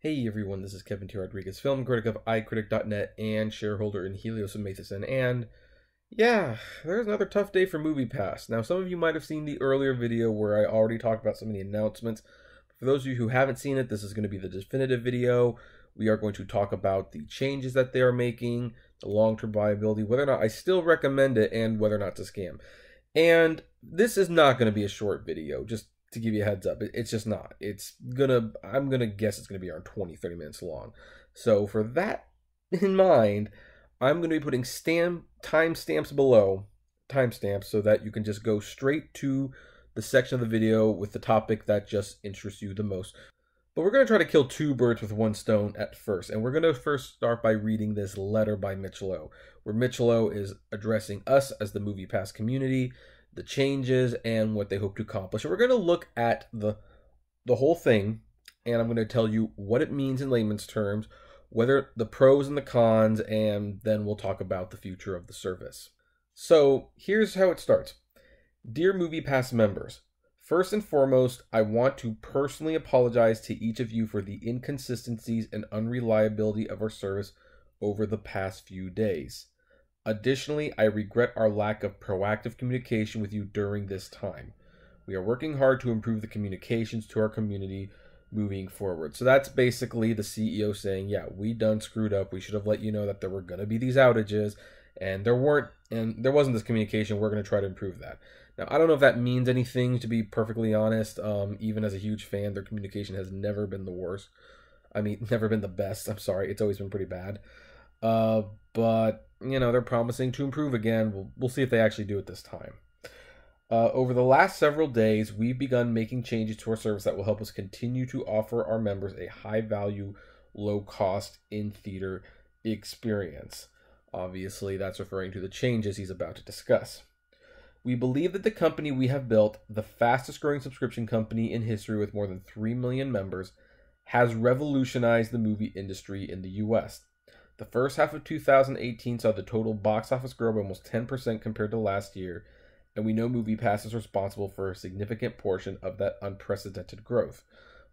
Hey everyone, this is Kevin T. Rodriguez, film critic of iCritic.net and shareholder in Helios and Matheson. And yeah, there's another tough day for MoviePass. Now, some of you might have seen the earlier video where I already talked about some of the announcements. For those of you who haven't seen it, this is going to be the definitive video. We are going to talk about the changes that they are making, the long-term viability, whether or not I still recommend it, and whether or not it's a scam. And this is not going to be a short video, just to give you a heads up. It's just not. I'm gonna guess it's gonna be around 20-30 minutes long. So for that in mind, I'm gonna be putting timestamps below, timestamps, so that you can just go straight to the section of the video with the topic that just interests you the most. But we're gonna try to kill two birds with one stone at first, and we're gonna first start by reading this letter by Mitch Lowe, where Mitch Lowe is addressing us as the MoviePass community, the changes, and what they hope to accomplish. And we're going to look at the whole thing, and I'm going to tell you what it means in layman's terms, whether the pros and the cons, and then we'll talk about the future of the service. So here's how it starts. Dear MoviePass members, first and foremost, I want to personally apologize to each of you for the inconsistencies and unreliability of our service over the past few days. Additionally, I regret our lack of proactive communication with you during this time. We are working hard to improve the communications to our community moving forward. So that's basically the CEO saying, yeah, we done screwed up. We should have let you know that there were going to be these outages, and there wasn't this communication. We're going to try to improve that. Now, I don't know if that means anything, to be perfectly honest. Even as a huge fan, their communication has never been the worst. I mean, never been the best. I'm sorry. It's always been pretty bad. But, you know, they're promising to improve again. We'll see if they actually do it this time. Over the last several days, we've begun making changes to our service that will help us continue to offer our members a high-value, low-cost, in-theater experience. Obviously, that's referring to the changes he's about to discuss. We believe that the company we have built, the fastest-growing subscription company in history with more than 3 million members, has revolutionized the movie industry in the U.S. The first half of 2018 saw the total box office grow by almost 10% compared to last year, and we know MoviePass is responsible for a significant portion of that unprecedented growth,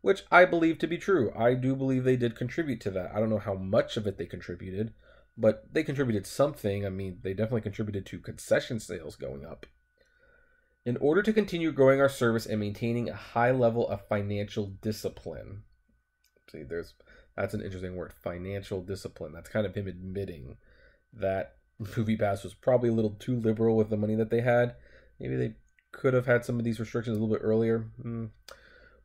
which I believe to be true. I do believe they did contribute to that. I don't know how much of it they contributed, but they contributed something. I mean, they definitely contributed to concession sales going up. In order to continue growing our service and maintaining a high level of financial discipline, see, that's an interesting word, financial discipline. That's kind of him admitting that MoviePass was probably a little too liberal with the money that they had. Maybe they could have had some of these restrictions a little bit earlier.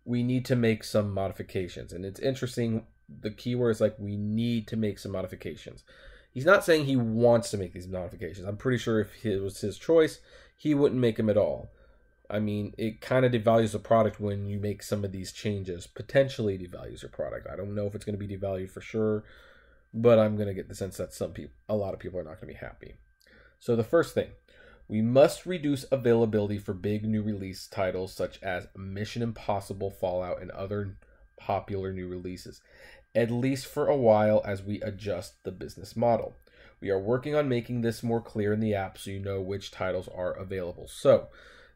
We need to make some modifications. And it's interesting, the key word is like, we need to make some modifications. He's not saying he wants to make these modifications. I'm pretty sure if it was his choice, he wouldn't make them at all. I mean, it kind of devalues the product when you make some of these changes. Potentially devalues your product. I don't know if it's going to be devalued for sure, but I'm going to get the sense that a lot of people are not going to be happy. So the first thing, we must reduce availability for big new release titles such as Mission Impossible, Fallout, and other popular new releases, at least for a while as we adjust the business model. We are working on making this more clear in the app so you know which titles are available. So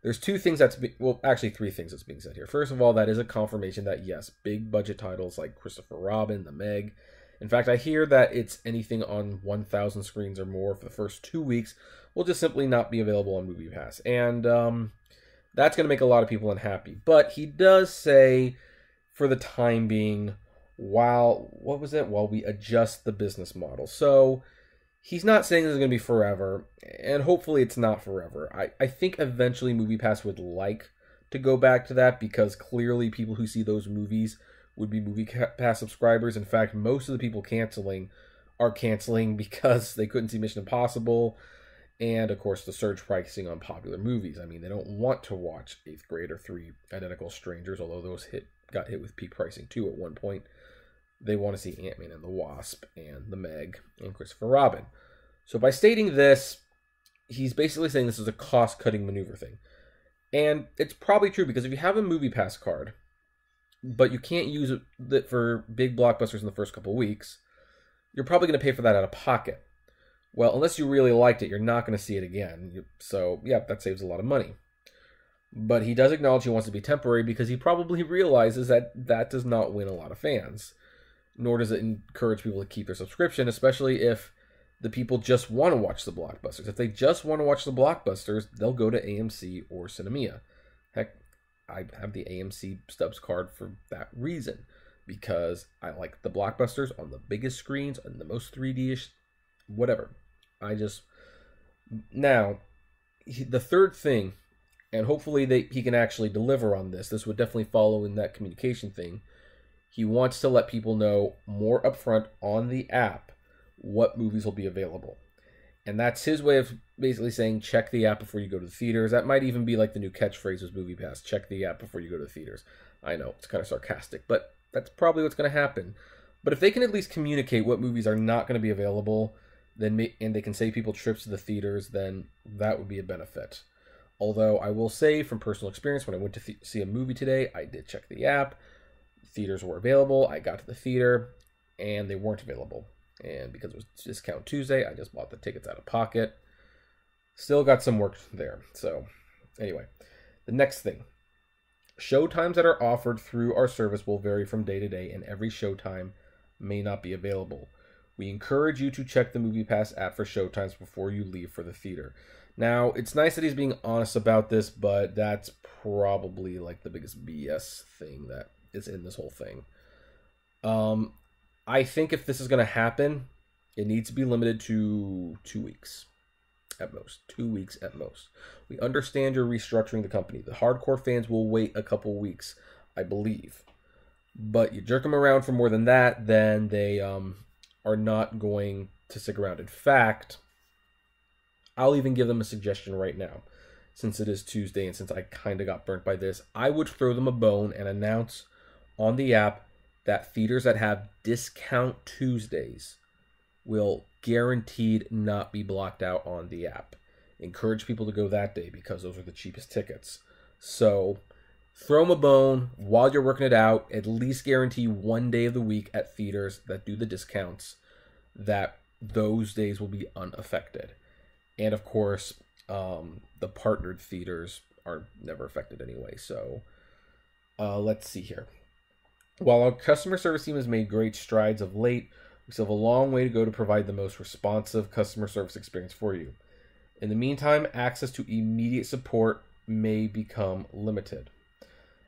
there's three things that's being said here. First of all, that is a confirmation that yes, big budget titles like Christopher Robin, The Meg. In fact, I hear that it's anything on 1,000 screens or more for the first 2 weeks will just simply not be available on MoviePass. And that's going to make a lot of people unhappy. But he does say, for the time being, while we adjust the business model. So he's not saying this is going to be forever, and hopefully it's not forever. I think eventually MoviePass would like to go back to that, because clearly people who see those movies would be MoviePass subscribers. In fact, most of the people canceling are canceling because they couldn't see Mission Impossible, and of course the surge pricing on popular movies. I mean, they don't want to watch 8th Grade or 3 Identical Strangers, although those got hit with peak pricing too at one point. They want to see Ant-Man and the Wasp and The Meg and Christopher Robin. So by stating this, he's basically saying this is a cost-cutting maneuver thing. And it's probably true, because if you have a MoviePass card, but you can't use it for big blockbusters in the first couple of weeks, you're probably going to pay for that out of pocket. Well, unless you really liked it, you're not going to see it again. So, yeah, that saves a lot of money. But he does acknowledge he wants to be temporary, because he probably realizes that that does not win a lot of fans. nor does it encourage people to keep their subscription, especially if the people just want to watch the blockbusters. If they just want to watch the blockbusters, they'll go to AMC or Cinemia. Heck, I have the AMC Stubs card for that reason, because I like the blockbusters on the biggest screens and the most 3D-ish, whatever. Now, the third thing, and hopefully he can actually deliver on this. This would definitely follow in that communication thing. He wants to let people know more upfront on the app what movies will be available. And that's his way of basically saying, check the app before you go to the theaters. That might even be like the new catchphrase with MoviePass, check the app before you go to the theaters. I know, it's kind of sarcastic, but that's probably what's going to happen. But if they can at least communicate what movies are not going to be available, and they can save people trips to the theaters, then that would be a benefit. Although I will say from personal experience, when I went to see a movie today, I did check the app. Theaters were available. I got to the theater, and they weren't available. And because it was Discount Tuesday, I just bought the tickets out of pocket. Still got some work there. So anyway, the next thing. Showtimes that are offered through our service will vary from day to day, and every showtime may not be available. We encourage you to check the MoviePass app for showtimes before you leave for the theater. Now, it's nice that he's being honest about this, but that's probably like the biggest BS thing that is in this whole thing. I think if this is going to happen, it needs to be limited to 2 weeks at most. 2 weeks at most. We understand you're restructuring the company. The hardcore fans will wait a couple weeks, I believe. But you jerk them around for more than that, then they are not going to stick around. In fact, I'll even give them a suggestion right now. Since it is Tuesday and since I kind of got burnt by this, I would throw them a bone and announce on the app that theaters that have Discount Tuesdays will guaranteed not be blocked out on the app. Encourage people to go that day because those are the cheapest tickets. So throw them a bone while you're working it out. At least guarantee one day of the week at theaters that do the discounts that those days will be unaffected. And of course, the partnered theaters are never affected anyway. So let's see here. While our customer service team has made great strides of late, we still have a long way to go to provide the most responsive customer service experience for you. In the meantime, access to immediate support may become limited.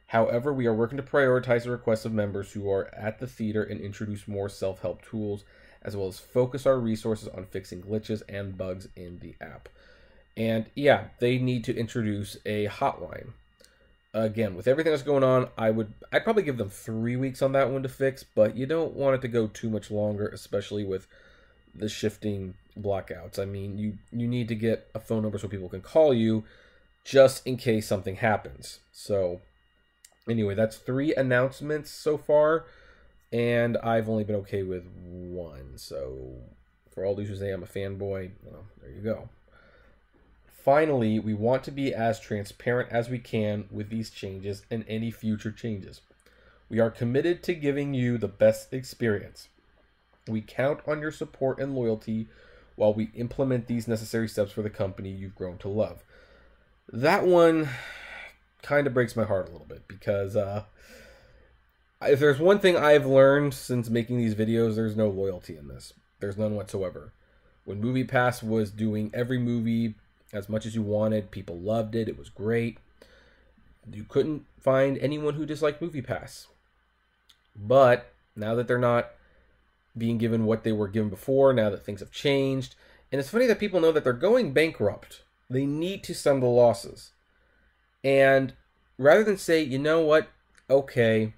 However, we are working to prioritize the requests of members who are at the theater and introduce more self-help tools, as well as focus our resources on fixing glitches and bugs in the app. And yeah, they need to introduce a hotline. Again, with everything that's going on, I'd probably give them 3 weeks on that one to fix, but you don't want it to go too much longer, especially with the shifting blockouts. I mean, you need to get a phone number so people can call you just in case something happens. So anyway, that's 3 announcements so far, and I've only been okay with 1. So for all those who say I'm a fanboy, well, there you go. Finally, we want to be as transparent as we can with these changes and any future changes. We are committed to giving you the best experience. We count on your support and loyalty while we implement these necessary steps for the company you've grown to love. That one kind of breaks my heart a little bit because if there's one thing I've learned since making these videos, there's no loyalty in this. There's none whatsoever. When MoviePass was doing every movie as much as you wanted, people loved it. It was great. You couldn't find anyone who disliked MoviePass. But now that they're not being given what they were given before, now that things have changed, and it's funny that people know that they're going bankrupt. They need to stem the losses. And rather than say, you know what, okay,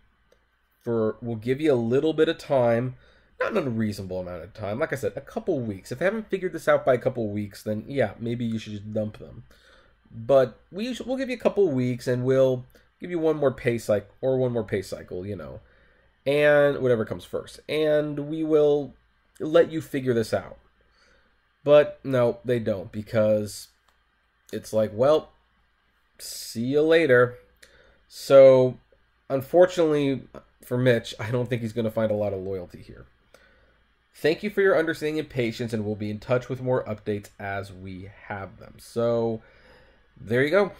we'll give you a little bit of time, not an unreasonable amount of time. Like I said, a couple weeks. If they haven't figured this out by a couple weeks, then yeah, maybe you should just dump them. But we'll give you a couple weeks, and we'll give you one more pay cycle, you know, and whatever comes first. And we will let you figure this out. But no, they don't, because it's like, well, see you later. So unfortunately for Mitch, I don't think he's going to find a lot of loyalty here. Thank you for your understanding and patience, and we'll be in touch with more updates as we have them. So there you go.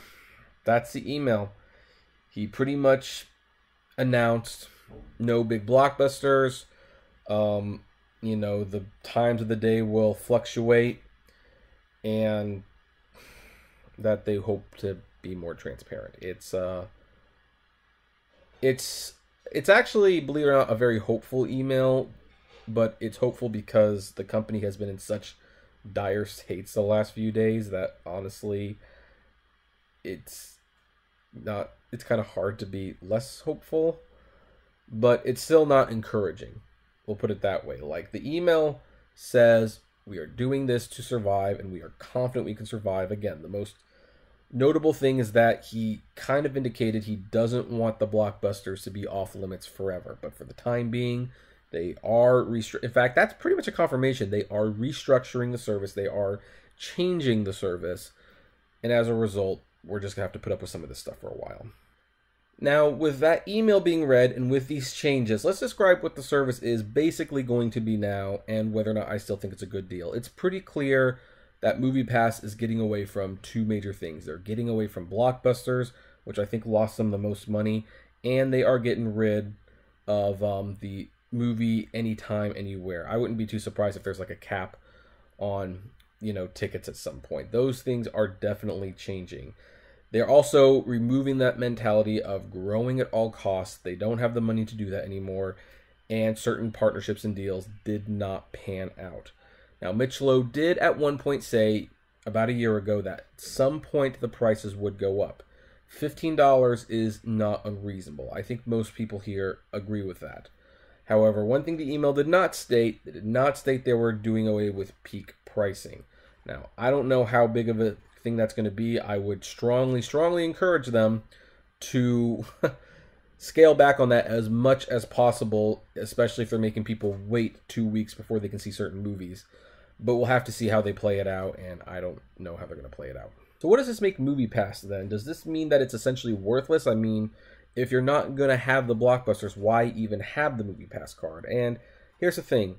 That's the email. He pretty much announced no big blockbusters, You know, the times of the day will fluctuate, and that they hope to be more transparent. It's actually, believe it or not, a very hopeful email, but it's hopeful because the company has been in such dire states the last few days that honestly, it's kind of hard to be less hopeful, but it's still not encouraging. We'll put it that way. Like, the email says, we are doing this to survive, and we are confident we can survive. Again, the most notable thing is that he kind of indicated he doesn't want the blockbusters to be off limits forever, but for the time being, they are in fact, that's pretty much a confirmation. They are restructuring the service. They are changing the service, and as a result, we're just gonna have to put up with some of this stuff for a while. Now, with that email being read and with these changes, let's describe what the service is basically going to be now and whether or not I still think it's a good deal. It's pretty clear that MoviePass is getting away from two major things. They're getting away from Blockbusters, which I think lost them the most money, and they are getting rid of the movie anytime, anywhere. I wouldn't be too surprised if there's like a cap on, you know, tickets at some point. Those things are definitely changing. They're also removing that mentality of growing at all costs. They don't have the money to do that anymore, and certain partnerships and deals did not pan out. Now, Mitch Lowe did at one point say, about a year ago, that at some point the prices would go up. $15 is not unreasonable. I think most people here agree with that. However, one thing the email did not state, they were doing away with peak pricing. Now, I don't know how big of a thing that's going to be. I would strongly encourage them to scale back on that as much as possible, especially if they're making people wait 2 weeks before they can see certain movies. But we'll have to see how they play it out, and I don't know how they're going to play it out. So what does this make MoviePass then? Does this mean that it's essentially worthless? I mean, if you're not going to have the blockbusters, why even have the MoviePass card? And here's the thing.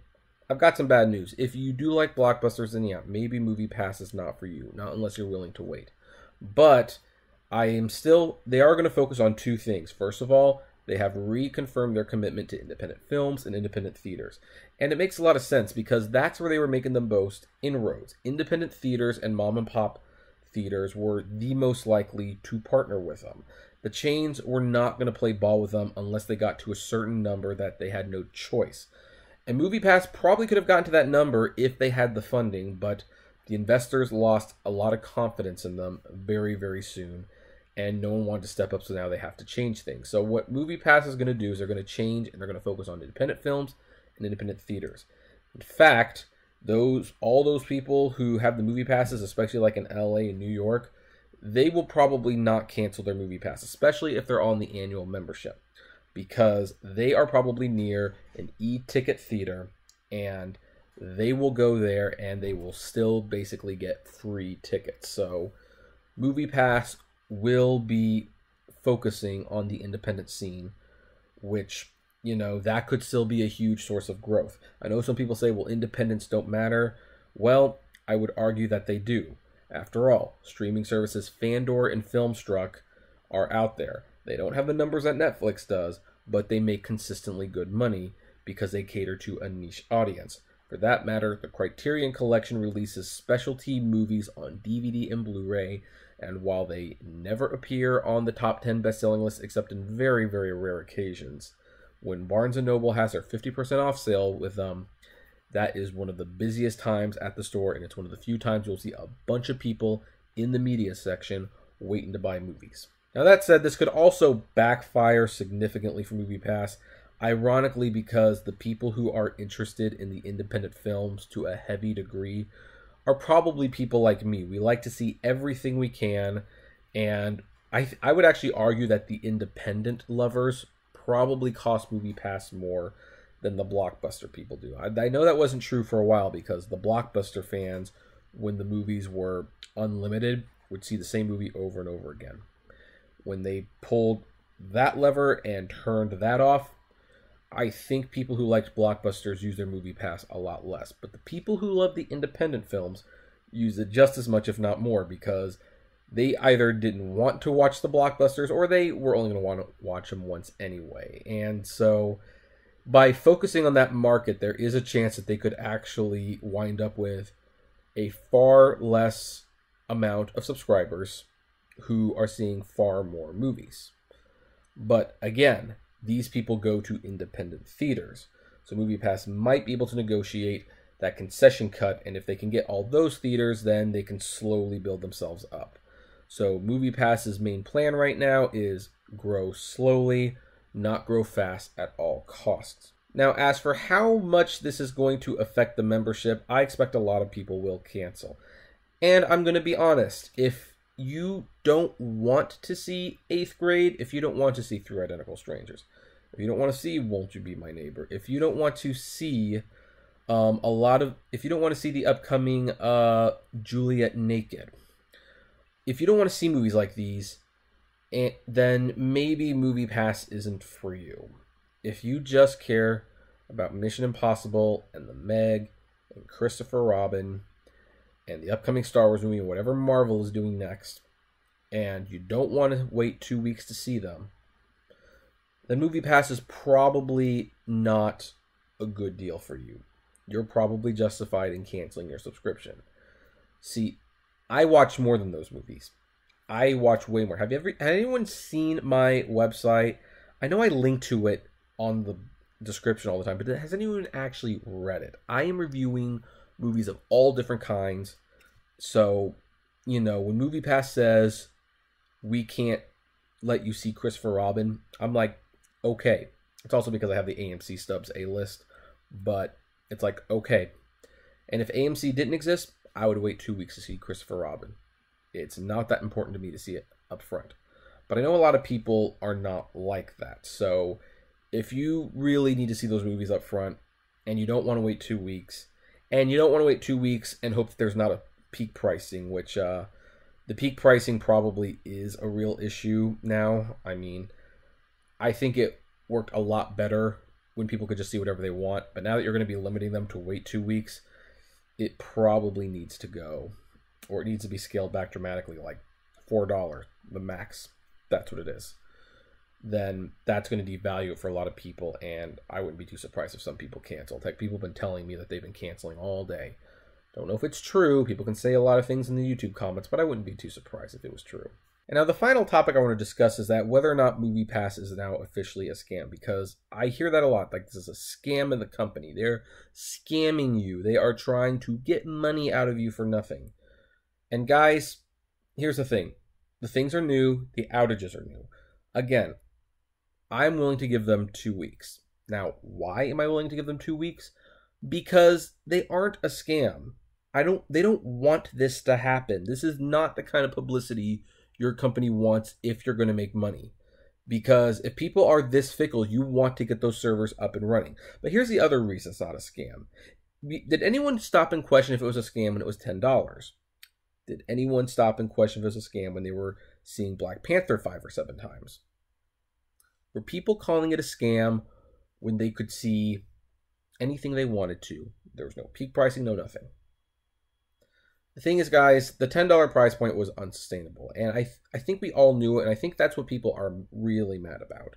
I've got some bad news. If you do like blockbusters, then yeah, maybe MoviePass is not for you. Not unless you're willing to wait. But they are going to focus on two things. First of all, they have reconfirmed their commitment to independent films and independent theaters. And it makes a lot of sense because that's where they were making the most inroads. Independent theaters and mom and pop theaters were the most likely to partner with them. The chains were not going to play ball with them unless they got to a certain number that they had no choice. And MoviePass probably could have gotten to that number if they had the funding, but the investors lost a lot of confidence in them very, very soon. And no one wanted to step up, so now they have to change things. So what MoviePass is going to do is they're going to change, and they're going to focus on independent films and independent theaters. In fact, all those people who have the MoviePasses, especially like in LA and New York, they will probably not cancel their MoviePass, especially if they're on the annual membership, because they are probably near an e-ticket theater, and they will go there, and they will still basically get free tickets. So MoviePass will be focusing on the independent scene, which, you know, that could still be a huge source of growth. I know some people say, well, independents don't matter. Well, I would argue that they do. After all, streaming services Fandor and Filmstruck are out there. They don't have the numbers that Netflix does, but they make consistently good money because they cater to a niche audience. For that matter, the Criterion Collection releases specialty movies on DVD and Blu-ray, and while they never appear on the top 10 best-selling list except in very, very rare occasions, when Barnes & Noble has their 50% off sale with them, that is one of the busiest times at the store, and it's one of the few times you'll see a bunch of people in the media section waiting to buy movies. Now that said, this could also backfire significantly for MoviePass, ironically because the people who are interested in the independent films to a heavy degree are probably people like me. We like to see everything we can, and I would actually argue that the independent lovers probably cost MoviePass more than the Blockbuster people do. I know that wasn't true for a while because the Blockbuster fans, when the movies were unlimited, would see the same movie over and over again. When they pulled that lever and turned that off, I think people who liked Blockbusters use their MoviePass a lot less. But the people who love the independent films use it just as much, if not more, because they either didn't want to watch the Blockbusters or they were only going to want to watch them once anyway. And so by focusing on that market, there is a chance that they could actually wind up with a far less amount of subscribers who are seeing far more movies. But again, these people go to independent theaters. So MoviePass might be able to negotiate that concession cut, and if they can get all those theaters, then they can slowly build themselves up. So MoviePass's main plan right now is grow slowly, not grow fast at all costs. Now, as for how much this is going to affect the membership, I expect a lot of people will cancel. And I'm going to be honest, if you don't want to see 8th Grade, if you don't want to see Three Identical Strangers, if you don't want to see Won't You Be My Neighbor, if you don't want to see if you don't want to see the upcoming Juliet Naked, if you don't want to see movies like these, then maybe MoviePass isn't for you. If you just care about Mission Impossible and The Meg and Christopher Robin and the upcoming Star Wars movie and whatever Marvel is doing next, and you don't want to wait 2 weeks to see them, then MoviePass is probably not a good deal for you. You're probably justified in canceling your subscription. See, I watch more than those movies. I watch way more. Had anyone seen my website? I know I link to it on the description all the time, but has anyone actually read it? I am reviewing movies of all different kinds. So, you know, when MoviePass says we can't let you see Christopher Robin, I'm like, okay. It's also because I have the AMC Stubs A-list, but it's like, okay. And if AMC didn't exist, I would wait 2 weeks to see Christopher Robin. It's not that important to me to see it up front. But I know a lot of people are not like that. So if you really need to see those movies up front and you don't want to wait 2 weeks, and you don't want to wait 2 weeks and hope that there's not a peak pricing, which the peak pricing probably is a real issue now. I mean, I think it worked a lot better when people could just see whatever they want. But now that you're going to be limiting them to wait 2 weeks, it probably needs to go. Or it needs to be scaled back dramatically, like $4, the max. That's what it is. Then that's going to devalue it for a lot of people, and I wouldn't be too surprised if some people cancel. Like, people have been telling me that they've been canceling all day. Don't know if it's true. People can say a lot of things in the YouTube comments, but I wouldn't be too surprised if it was true. And now the final topic I want to discuss is that whether or not MoviePass is now officially a scam, because I hear that a lot. Like, this is a scam in the company. They're scamming you. They are trying to get money out of you for nothing. And guys, here's the thing. The things are new. The outages are new. Again, I'm willing to give them 2 weeks. Now, why am I willing to give them 2 weeks? Because they aren't a scam. They don't want this to happen. This is not the kind of publicity your company wants if you're going to make money. Because if people are this fickle, you want to get those servers up and running. But here's the other reason it's not a scam. Did anyone stop and question if it was a scam when it was $10? Did anyone stop and question if it was a scam when they were seeing Black Panther 5 or 7 times? Were people calling it a scam when they could see anything they wanted to? There was no peak pricing, no nothing. The thing is, guys, the $10 price point was unsustainable. And I think we all knew it, and I think that's what people are really mad about.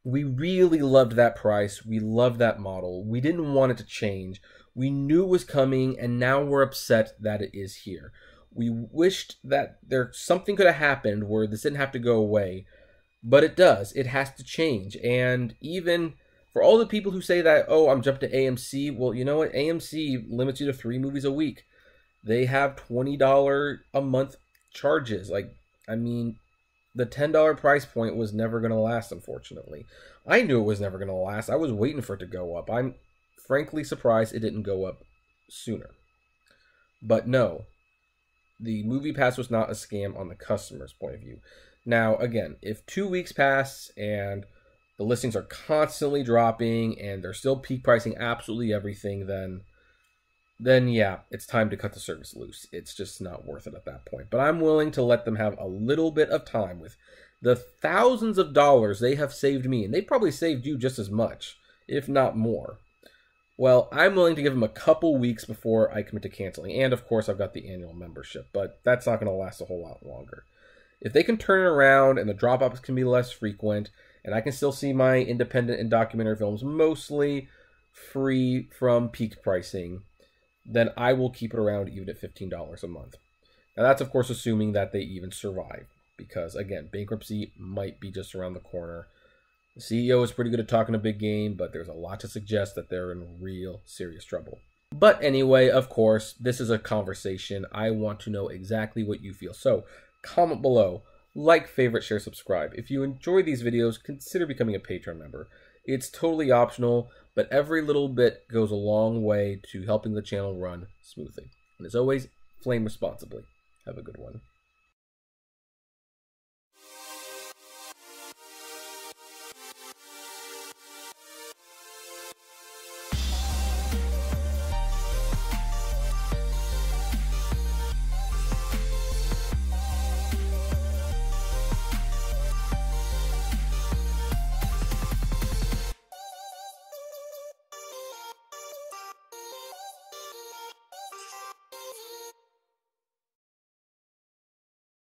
We really loved that price. We loved that model. We didn't want it to change. We knew it was coming, and now we're upset that it is here. We wished that something could have happened where this didn't have to go away, but it does. It has to change. And even for all the people who say that, oh, I'm jumping to AMC, well, you know what? AMC limits you to 3 movies a week. They have $20 a month charges. Like, I mean, the $10 price point was never going to last, unfortunately. I knew it was never going to last. I was waiting for it to go up. I'm frankly surprised it didn't go up sooner. But no, the MoviePass was not a scam on the customer's point of view. Now, again, if 2 weeks pass and the listings are constantly dropping and they're still peak pricing absolutely everything, then yeah, it's time to cut the service loose. It's just not worth it at that point. But I'm willing to let them have a little bit of time with the thousands of dollars they have saved me. And they probably saved you just as much, if not more. Well, I'm willing to give them a couple weeks before I commit to canceling. And of course, I've got the annual membership, but that's not going to last a whole lot longer. If they can turn it around and the drop-offs can be less frequent and I can still see my independent and documentary films mostly free from peak pricing, then I will keep it around even at $15 a month. Now that's of course assuming that they even survive, because again, bankruptcy might be just around the corner. The CEO is pretty good at talking a big game, but there's a lot to suggest that they're in real serious trouble. But anyway, of course, this is a conversation. I want to know exactly what you feel. So comment below, like, favorite, share, subscribe. If you enjoy these videos, consider becoming a Patreon member. It's totally optional, but every little bit goes a long way to helping the channel run smoothly. And as always, flame responsibly. Have a good one.